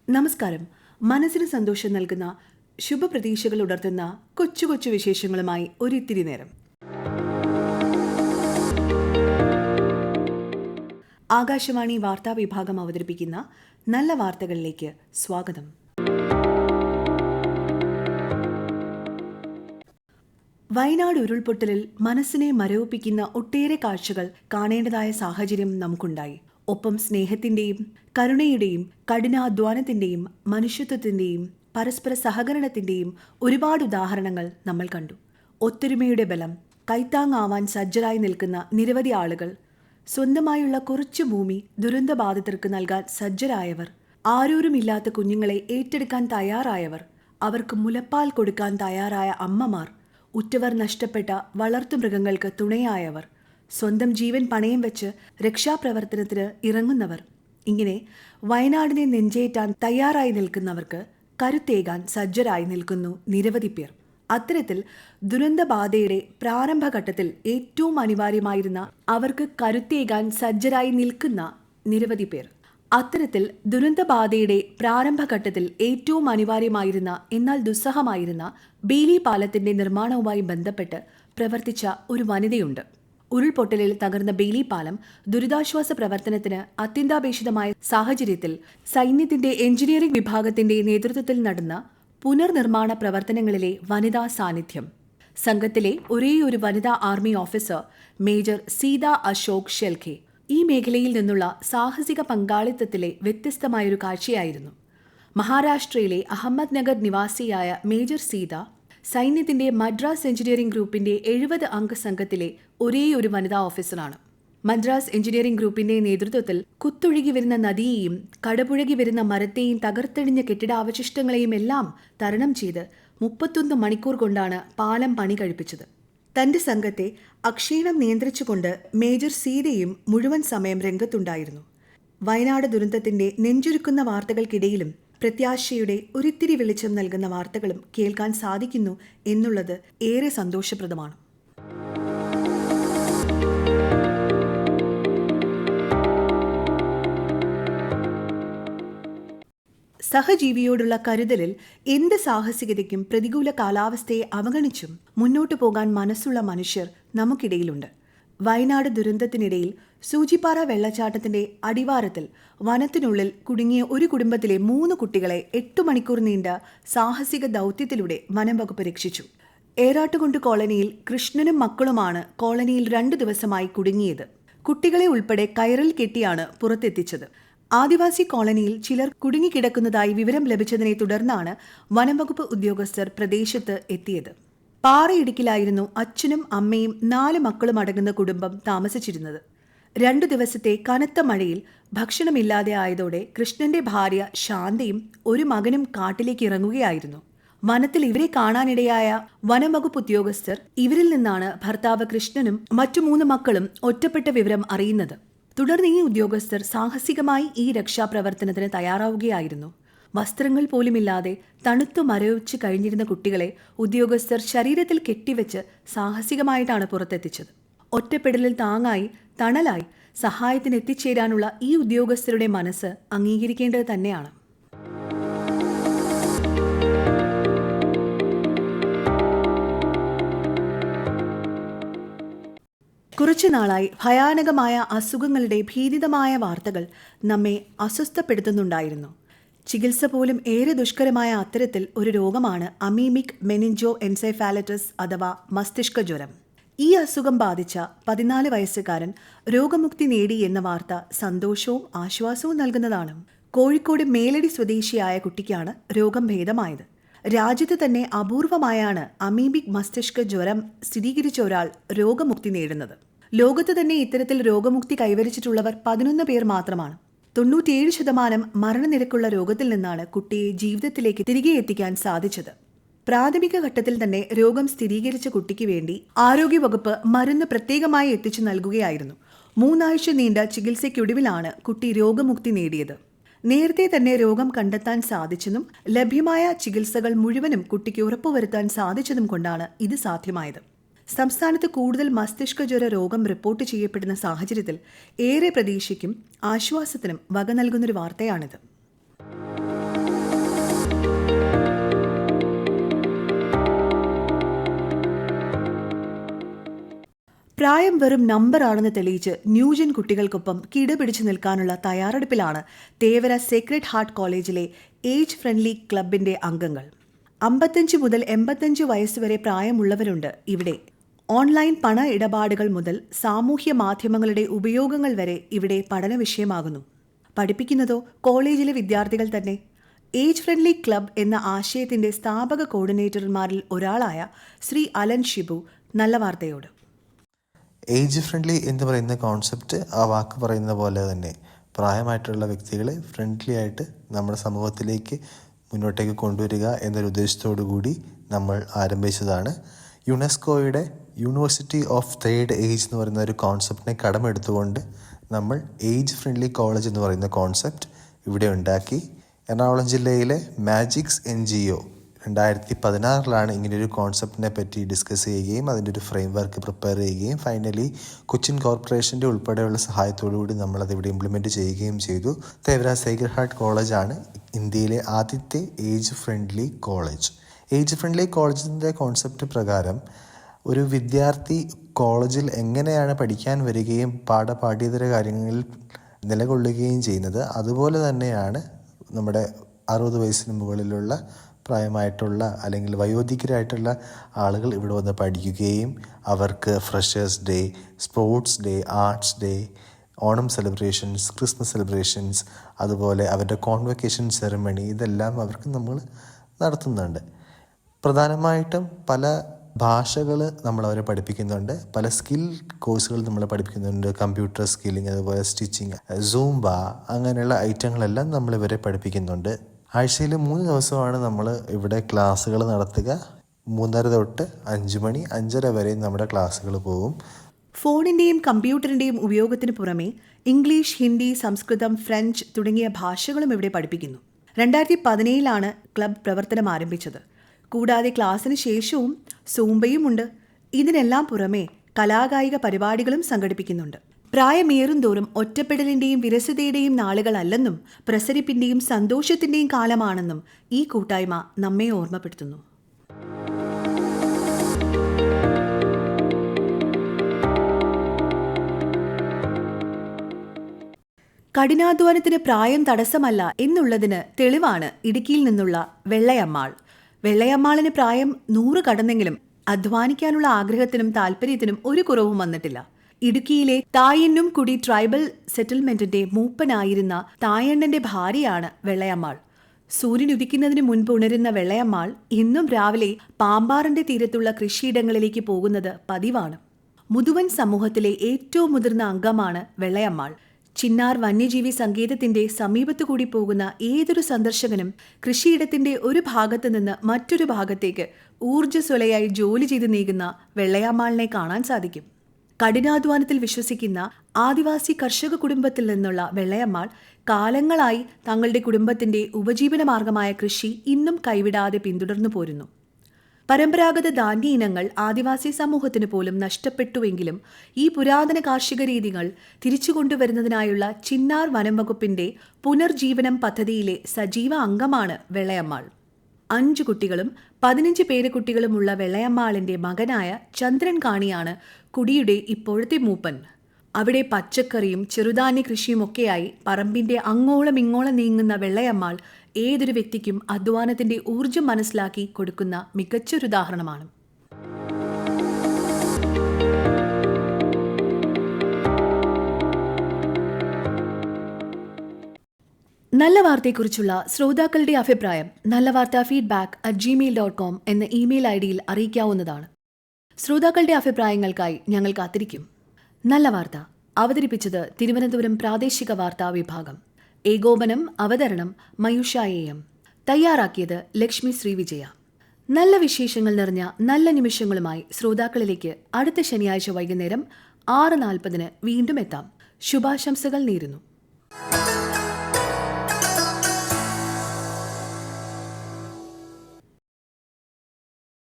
നമസ്കാരം. മനസ്സിന് സന്തോഷം നൽകുന്ന ശുഭപ്രതീക്ഷകൾ ഉണർത്തുന്ന കൊച്ചു കൊച്ചു വിശേഷങ്ങളുമായി ഒരിത്തിരി നേരം. ആകാശവാണി വാർത്താ വിഭാഗം അവതരിപ്പിക്കുന്ന നല്ല വാർത്തകളിലേക്ക് സ്വാഗതം. വയനാട് ഉരുൾപൊട്ടലിൽ മനസ്സിനെ മരവിപ്പിക്കുന്ന ഒട്ടേറെ കാഴ്ചകൾ കാണേണ്ടതായ സാഹചര്യം നമുക്കുണ്ടായി. ഒപ്പം സ്നേഹത്തിന്റെയും കരുണയുടെയും കഠിനാധ്വാനത്തിന്റെയും മനുഷ്യത്വത്തിന്റെയും പരസ്പര സഹകരണത്തിന്റെയും ഒരുപാട് ഉദാഹരണങ്ങൾ നമ്മൾ കണ്ടു. ഒത്തൊരുമയുടെ ബലം കൈത്താങ്ങാവാൻ സജ്ജരായി നിൽക്കുന്ന നിരവധി ആളുകൾ, സ്വന്തമായുള്ള കുറച്ചു ഭൂമി ദുരന്തബാധിതർക്ക് നൽകാൻ സജ്ജരായവർ, ആരോരുമില്ലാത്ത കുഞ്ഞുങ്ങളെ ഏറ്റെടുക്കാൻ തയ്യാറായവർ, അവർക്ക് മുലപ്പാൽ കൊടുക്കാൻ തയ്യാറായ അമ്മമാർ, ഉറ്റവർ നഷ്ടപ്പെട്ട വളർത്തുമൃഗങ്ങൾക്ക് തുണയായവർ, സ്വന്തം ജീവൻ പണയം വെച്ച് രക്ഷാപ്രവർത്തനത്തിന് ഇറങ്ങുന്നവർ, ഇങ്ങനെ വയനാടിനെ നെഞ്ചേറ്റാൻ തയ്യാറായി നിൽക്കുന്നവർക്ക് കരുത്തേകാൻ സജ്ജരായി നിൽക്കുന്നു നിരവധി പേർ. അത്തരത്തിൽ ദുരന്തബാധയുടെ പ്രാരംഭഘട്ടത്തിൽ ഏറ്റവും അനിവാര്യമായിരുന്ന അവർക്ക് കരുത്തേകാൻ സജ്ജരായി നിൽക്കുന്ന നിരവധി പേർ. അത്തരത്തിൽ ദുരന്തബാധയുടെ പ്രാരംഭഘട്ടത്തിൽ ഏറ്റവും അനിവാര്യമായിരുന്ന എന്നാൽ ദുസ്സഹമായിരുന്ന ബെയിലി പാലത്തിന്റെ നിർമ്മാണവുമായി ബന്ധപ്പെട്ട് പ്രവർത്തിച്ച ഒരു വനിതയുണ്ട്. ഉരുൾപൊട്ടലിൽ തകർന്ന ബെയിലി പാലം ദുരിതാശ്വാസ പ്രവർത്തനത്തിന് അത്യന്താപേക്ഷിതമായ സാഹചര്യത്തിൽ സൈന്യത്തിന്റെ എഞ്ചിനീയറിംഗ് വിഭാഗത്തിന്റെ നേതൃത്വത്തിൽ നടന്ന പുനർനിർമ്മാണ പ്രവർത്തനങ്ങളിലെ വനിതാ സാന്നിധ്യം. സംഘത്തിലെ ഒരേയൊരു വനിതാ army officer major Sita Ashok Shelke. ഈ മേഖലയിൽ നിന്നുള്ള സാഹസിക പങ്കാളിത്തത്തിലെ വ്യത്യസ്തമായൊരു കാഴ്ചയായിരുന്നു. മഹാരാഷ്ട്രയിലെ അഹമ്മദ് നഗർ നിവാസിയായ മേജർ സീത സൈന്യത്തിന്റെ മദ്രാസ് എഞ്ചിനീയറിംഗ് ഗ്രൂപ്പിന്റെ 70 അംഗ സംഘത്തിലെ ഒരേയൊരു വനിതാ ഓഫീസറാണ്. മദ്രാസ് എഞ്ചിനീയറിംഗ് ഗ്രൂപ്പിന്റെ നേതൃത്വത്തിൽ കുത്തൊഴുകി വരുന്ന നദിയെയും കടപുഴകി വരുന്ന മരത്തെയും തകർത്തെടിഞ്ഞ കെട്ടിടാവശിഷ്ടങ്ങളെയും എല്ലാം തരണം ചെയ്ത് 31 മണിക്കൂർ കൊണ്ടാണ് പാലം പണി കഴിപ്പിച്ചത്. തന്റെ സംഘത്തെ അക്ഷീണം നിയന്ത്രിച്ചുകൊണ്ട് മേജർ സീതയും മുഴുവൻ സമയം രംഗത്തുണ്ടായിരുന്നു. വയനാട് ദുരന്തത്തിന്റെ നെഞ്ചുരുക്കുന്ന വാർത്തകൾക്കിടയിലും പ്രത്യാശയുടെ ഒരിത്തിരി വെളിച്ചം നൽകുന്ന വാർത്തകളും കേൾക്കാൻ സാധിക്കുന്നു എന്നുള്ളത് ഏറെ സന്തോഷപ്രദമാണ്. സഹജീവിയോടുള്ള കരുതലിൽ എന്ത് സാഹസികതയ്ക്കും പ്രതികൂല കാലാവസ്ഥയെ അവഗണിച്ചും മുന്നോട്ടു പോകാൻ മനസ്സുള്ള മനുഷ്യർ നമുക്കിടയിലുണ്ട്. വയനാട് ദുരന്തത്തിനിടയിൽ സൂചിപ്പാറ വെള്ളച്ചാട്ടത്തിന്റെ അടിവാരത്തിൽ വനത്തിനുള്ളിൽ കുടുങ്ങിയ ഒരു കുടുംബത്തിലെ 3 കുട്ടികളെ 8 മണിക്കൂർ നീണ്ട സാഹസിക ദൗത്യത്തിലൂടെ വനം വകുപ്പ് രക്ഷിച്ചു. ഏറാട്ടുകുണ്ട് കോളനിയിൽ കൃഷ്ണനും മക്കളുമാണ് കോളനിയിൽ 2 ദിവസമായി കുടുങ്ങിയത്. കുട്ടികളെ ഉൾപ്പെടെ കയറിൽ കെട്ടിയാണ് പുറത്തെത്തിച്ചത്. ആദിവാസി കോളനിയിൽ ചിലർ കുടുങ്ങിക്കിടക്കുന്നതായി വിവരം ലഭിച്ചതിനെ തുടർന്നാണ് വനംവകുപ്പ് ഉദ്യോഗസ്ഥർ പ്രദേശത്ത് എത്തിയത്. പാറയിടുക്കിലായിരുന്നു അച്ഛനും അമ്മയും 4 മക്കളും അടങ്ങുന്ന കുടുംബം താമസിച്ചിരുന്നത്. 2 ദിവസത്തെ കനത്ത മഴയിൽ ഭക്ഷണമില്ലാതെ ആയതോടെ കൃഷ്ണന്റെ ഭാര്യ ശാന്തയും ഒരു മകനും കാട്ടിലേക്ക് ഇറങ്ങുകയായിരുന്നു. വനത്തിൽ ഇവരെ കാണാനിടയായ വനംവകുപ്പ് ഉദ്യോഗസ്ഥർ ഇവരിൽ നിന്നാണ് ഭർത്താവ് കൃഷ്ണനും മറ്റു 3 മക്കളും ഒറ്റപ്പെട്ട വിവരം അറിയുന്നത്. തുടർന്ന് ഈ ഉദ്യോഗസ്ഥർ സാഹസികമായി ഈ രക്ഷാപ്രവർത്തനത്തിന് തയ്യാറാവുകയായിരുന്നു. വസ്ത്രങ്ങൾ പോലുമില്ലാതെ തണുത്തു മരവിച്ച് കഴിഞ്ഞിരുന്ന കുട്ടികളെ ഉദ്യോഗസ്ഥർ ശരീരത്തിൽ കെട്ടിവെച്ച് സാഹസികമായിട്ടാണ് പുറത്തെത്തിച്ചത്. ഒറ്റപ്പെടലിൽ താങ്ങായി തണലായി സഹായത്തിന് എത്തിച്ചേരാനുള്ള ഈ ഉദ്യോഗസ്ഥരുടെ മനസ്സ് അംഗീകരിക്കേണ്ടത് തന്നെയാണ്. കുറച്ചുനാളായി ഭയാനകമായ അസുഖങ്ങളുടെ ഭീതിതമായ വാർത്തകൾ നമ്മെ അസ്വസ്ഥപ്പെടുത്തുന്നുണ്ടായിരുന്നു. ചികിത്സ പോലും ഏറെ ദുഷ്കരമായ അത്തരത്തിൽ ഒരു രോഗമാണ് അമീബിക് മെനിഞ്ചോ എൻസെഫാലിറ്റിസ് അഥവാ മസ്തിഷ്ക ജ്വരം. ഈ അസുഖം ബാധിച്ച 14 വയസ്സുകാരൻ രോഗമുക്തി നേടി എന്ന വാർത്ത സന്തോഷവും ആശ്വാസവും നൽകുന്നതാണ്. കോഴിക്കോട് മേലടി സ്വദേശിയായ കുട്ടിക്കാണ് രോഗം ഭേദമായത്. രാജ്യത്ത് തന്നെ അപൂർവമായാണ് അമീബിക് മസ്തിഷ്ക ജ്വരം സ്ഥിരീകരിച്ച ഒരാൾ രോഗമുക്തി നേടുന്നത്. ലോകത്ത് തന്നെ ഇത്തരത്തിൽ രോഗമുക്തി കൈവരിച്ചിട്ടുള്ളവർ 11 പേർ മാത്രമാണ്. 97% മരണനിരക്കുള്ള രോഗത്തിൽ നിന്നാണ് കുട്ടിയെ ജീവിതത്തിലേക്ക് തിരികെ എത്തിക്കാൻ സാധിച്ചത്. പ്രാഥമിക ഘട്ടത്തിൽ തന്നെ രോഗം സ്ഥിരീകരിച്ച കുട്ടിക്ക് വേണ്ടി ആരോഗ്യവകുപ്പ് മരുന്ന് പ്രത്യേകമായി എത്തിച്ചു നൽകുകയായിരുന്നു. 3 ആഴ്ച നീണ്ട ചികിത്സയ്ക്കൊടുവിലാണ് കുട്ടി രോഗമുക്തി നേടിയത്. നേരത്തെ തന്നെ രോഗം കണ്ടെത്താൻ സാധിച്ചെന്നും ലഭ്യമായ ചികിത്സകൾ മുഴുവനും കുട്ടിക്ക് ഉറപ്പുവരുത്താൻ സാധിച്ചതും കൊണ്ടാണ് ഇത് സാധ്യമായത്. സംസ്ഥാനത്ത് കൂടുതൽ മസ്തിഷ്ക ജ്വര രോഗം റിപ്പോർട്ട് ചെയ്യപ്പെടുന്ന സാഹചര്യത്തിൽ ഏറെ പ്രതീക്ഷയ്ക്കും ആശ്വാസത്തിനും വക നൽകുന്നൊരു വാർത്തയാണിത്. പ്രായം വെറും നമ്പറാണെന്ന് തെളിയിച്ച് ന്യൂജൻ കുട്ടികൾക്കൊപ്പം കിടപിടിച്ചു നിൽക്കാനുള്ള തയ്യാറെടുപ്പിലാണ് തേവര സേക്രഡ് ഹാർട്ട് കോളേജിലെ ഏജ് ഫ്രണ്ട്ലി ക്ലബിന്റെ അംഗങ്ങൾ. 55 മുതൽ 85 വയസ്സുവരെ പ്രായമുള്ളവരുണ്ട് ഇവിടെ. ഓൺലൈൻ പണ ഇടപാടുകൾ മുതൽ സാമൂഹ്യ മാധ്യമങ്ങളുടെ ഉപയോഗങ്ങൾ വരെ ഇവിടെ പഠന വിഷയമാകുന്നു. പഠിപ്പിക്കുന്നതോ കോളേജിലെ വിദ്യാർത്ഥികൾ തന്നെ. ഏജ് ഫ്രണ്ട്ലി ക്ലബ് എന്ന ആശയത്തിന്റെ സ്ഥാപക കോർഡിനേറ്റർമാരിൽ ഒരാളായ ശ്രീ അലൻ ഷിബു നല്ല വാർത്തയോട്. ഏജ് ഫ്രണ്ട്ലി എന്ന് പറയുന്ന കോൺസെപ്റ്റ് ആ വാക്ക് പറയുന്ന പോലെ തന്നെ പ്രായമായിട്ടുള്ള വ്യക്തികളെ ഫ്രണ്ട്ലി ആയിട്ട് നമ്മുടെ സമൂഹത്തിലേക്ക് മുന്നോട്ടേക്ക് കൊണ്ടുവരിക എന്നൊരു ഉദ്ദേശത്തോടു കൂടി നമ്മൾ ആരംഭിച്ചതാണ്. യുനെസ്കോയുടെ യൂണിവേഴ്സിറ്റി ഓഫ് തേർഡ് ഏജ് എന്ന് പറയുന്ന ഒരു കോൺസെപ്റ്റിനെ കടമെടുത്തുകൊണ്ട് നമ്മൾ ഏജ് ഫ്രണ്ട്ലി കോളേജ് എന്ന് പറയുന്ന കോൺസെപ്റ്റ് ഇവിടെ ഉണ്ടാക്കി. എറണാകുളം ജില്ലയിലെ മാജിക്സ് NGO 2016 ഇങ്ങനെയൊരു കോൺസെപ്റ്റിനെ പറ്റി ഡിസ്കസ് ചെയ്യുകയും അതിൻ്റെ ഒരു ഫ്രെയിം വർക്ക് പ്രിപ്പയർ ചെയ്യുകയും ഫൈനലി കൊച്ചിൻ കോർപ്പറേഷൻ്റെ ഉൾപ്പെടെയുള്ള സഹായത്തോടു കൂടി നമ്മളത് ഇവിടെ ഇംപ്ലിമെൻറ്റ് ചെയ്യുകയും ചെയ്തു. തേവര സേക്രഡ് ഹാർട്ട് കോളേജാണ് ഇന്ത്യയിലെ ആദ്യത്തെ age friendly college. Age friendly കോളേജിൻ്റെ കോൺസെപ്റ്റ് പ്രകാരം ഒരു വിദ്യാർത്ഥി കോളേജിൽ എങ്ങനെയാണ് പഠിക്കാൻ വരികയും പാഠ്യേതര കാര്യങ്ങളിൽ നിലകൊള്ളുകയും ചെയ്യുന്നത്, അതുപോലെ തന്നെയാണ് നമ്മുടെ 60 വയസ്സിന് മുകളിലുള്ള പ്രായമായിട്ടുള്ള അല്ലെങ്കിൽ വയോധികരായിട്ടുള്ള ആളുകൾ ഇവിടെ വന്ന് പഠിക്കുകയും അവർക്ക് freshers day, sports day, arts day, Onam celebrations, Christmas celebrations, അതുപോലെ അവരുടെ കോൺവെക്കേഷൻ സെറിമണി, ഇതെല്ലാം അവർക്ക് നമ്മൾ നടത്തുന്നുണ്ട്. പ്രധാനമായിട്ടും പല ഭാഷകൾ നമ്മളവരെ പഠിപ്പിക്കുന്നുണ്ട്, പല സ്കിൽ കോഴ്സുകൾ നമ്മൾ പഠിപ്പിക്കുന്നുണ്ട്. കമ്പ്യൂട്ടർ സ്കില്ലിങ്, അതുപോലെ സ്റ്റിച്ചിങ്, സൂംബ, അങ്ങനെയുള്ള ഐറ്റങ്ങളെല്ലാം നമ്മളിവരെ പഠിപ്പിക്കുന്നുണ്ട്. ആഴ്ചയിൽ 3 ദിവസമാണ് നമ്മൾ ഇവിടെ ക്ലാസ്സുകൾ നടത്തുക. 3:30 തൊട്ട് 5 മണി, 5:30 വരെ നമ്മുടെ ക്ലാസ്സുകൾ പോകും. ഫോണിന്റെയും കമ്പ്യൂട്ടറിന്റെയും ഉപയോഗത്തിന് പുറമെ ഇംഗ്ലീഷ്, ഹിന്ദി, സംസ്കൃതം, ഫ്രഞ്ച് തുടങ്ങിയ ഭാഷകളും ഇവിടെ പഠിപ്പിക്കുന്നു. 2017 ക്ലബ് പ്രവർത്തനം ആരംഭിച്ചത്. കൂടാതെ ക്ലാസ്സിന് ശേഷവും സൂംബയുമുണ്ട്. ഇതിനെല്ലാം പുറമെ കലാകായിക പരിപാടികളും സംഘടിപ്പിക്കുന്നുണ്ട്. പ്രായമേറും തോറും ഒറ്റപ്പെടലിന്റെയും വിരസതയുടെയും നാളുകളല്ലെന്നും പ്രസരിപ്പിന്റെയും സന്തോഷത്തിന്റെയും കാലമാണെന്നും ഈ കൂട്ടായ്മ നമ്മെ ഓർമ്മപ്പെടുത്തുന്നു. കഠിനാധ്വാനത്തിന് പ്രായം തടസ്സമല്ല എന്നുള്ളതിന് തെളിവാണ് ഇടുക്കിയിൽ നിന്നുള്ള വെള്ളയമ്മാൾ. വെള്ളയമ്മാളിന് പ്രായം 100 കടന്നെങ്കിലും അധ്വാനിക്കാനുള്ള ആഗ്രഹത്തിനും താല്പര്യത്തിനും ഒരു കുറവും വന്നിട്ടില്ല. ഇടുക്കിയിലെ തായണ്ണും കുടി ട്രൈബൽ സെറ്റിൽമെന്റിന്റെ മൂപ്പനായിരുന്ന തായണ്ണന്റെ ഭാര്യയാണ് വെള്ളയമ്മാൾ. സൂര്യൻ ഉദിക്കുന്നതിന് മുൻപ് ഉണരുന്ന വെള്ളയമ്മാൾ ഇന്നും രാവിലെ പാമ്പാറിന്റെ തീരത്തുള്ള കൃഷിയിടങ്ങളിലേക്ക് പോകുന്നത് പതിവാണ്. മുതുവൻ സമൂഹത്തിലെ ഏറ്റവും മുതിർന്ന അംഗമാണ് വെള്ളയമ്മാൾ. ചിന്നാർ വന്യജീവി സങ്കേതത്തിന്റെ സമീപത്തുകൂടി പോകുന്ന ഏതൊരു സന്ദർശകനും കൃഷിയിടത്തിന്റെ ഒരു ഭാഗത്തു നിന്ന് മറ്റൊരു ഭാഗത്തേക്ക് ഊർജ്ജസ്വലയായി ജോലി ചെയ്ത് നീങ്ങുന്ന വെള്ളയമ്മാളിനെ കാണാൻ സാധിക്കും. കഠിനാധ്വാനത്തിൽ വിശ്വസിക്കുന്ന ആദിവാസി കർഷക കുടുംബത്തിൽ നിന്നുള്ള വെള്ളയമ്മാൾ കാലങ്ങളായി തങ്ങളുടെ കുടുംബത്തിന്റെ ഉപജീവന മാർഗമായ കൃഷി ഇന്നും കൈവിടാതെ പിന്തുടർന്നു പോരുന്നു. പരമ്പരാഗത ധാന്യ ഇനങ്ങൾ ആദിവാസി സമൂഹത്തിന് പോലും നഷ്ടപ്പെട്ടുവെങ്കിലും ഈ പുരാതന കാർഷിക രീതികൾ തിരിച്ചുകൊണ്ടുവരുന്നതിനായുള്ള ചിന്നാർ വനം വകുപ്പിന്റെ പുനർജീവനം പദ്ധതിയിലെ സജീവ അംഗമാണ് വെള്ളയമ്മാൾ. 5 കുട്ടികളും 15 പേരക്കുട്ടികളുമുള്ള വെള്ളയമ്മാളിന്റെ മകനായ ചന്ദ്രൻ കാണിയാണ് കുടിയുടെ ഇപ്പോഴത്തെ മൂപ്പൻ. അവിടെ പച്ചക്കറിയും ചെറുധാന്യ കൃഷിയുമൊക്കെയായി പറമ്പിന്റെ അങ്ങോളം ഇങ്ങോളം നീങ്ങുന്ന വെള്ളയമ്മാൾ ഏതൊരു വ്യക്തിക്കും അധ്വാനത്തിന്റെ ഊർജം മനസ്സിലാക്കി കൊടുക്കുന്ന മികച്ചൊരുദാഹരണമാണ്. നല്ല വാർത്തയെക്കുറിച്ചുള്ള ശ്രോതാക്കളുടെ അഭിപ്രായം nallavaartha@gmail.com എന്ന ഇമെയിൽ ID അറിയിക്കാവുന്നതാണ്. ശ്രോതാക്കളുടെ അഭിപ്രായങ്ങൾക്കായി ഞങ്ങൾ കാത്തിരിക്കും. നല്ല വാർത്ത അവതരിപ്പിച്ചത് തിരുവനന്തപുരം പ്രാദേശിക വാർത്താ വിഭാഗം. ഏകോപനം അവതരണം മയൂഷ AM. തയ്യാറാക്കിയത് ലക്ഷ്മി ശ്രീവിജയ. നല്ല വിശേഷങ്ങൾ നിറഞ്ഞ നല്ല നിമിഷങ്ങളുമായി ശ്രോതാക്കളിലേക്ക് അടുത്ത ശനിയാഴ്ച വൈകുന്നേരം 6:40 വീണ്ടും എത്താം. ശുഭാശംസകൾ നേരുന്നു.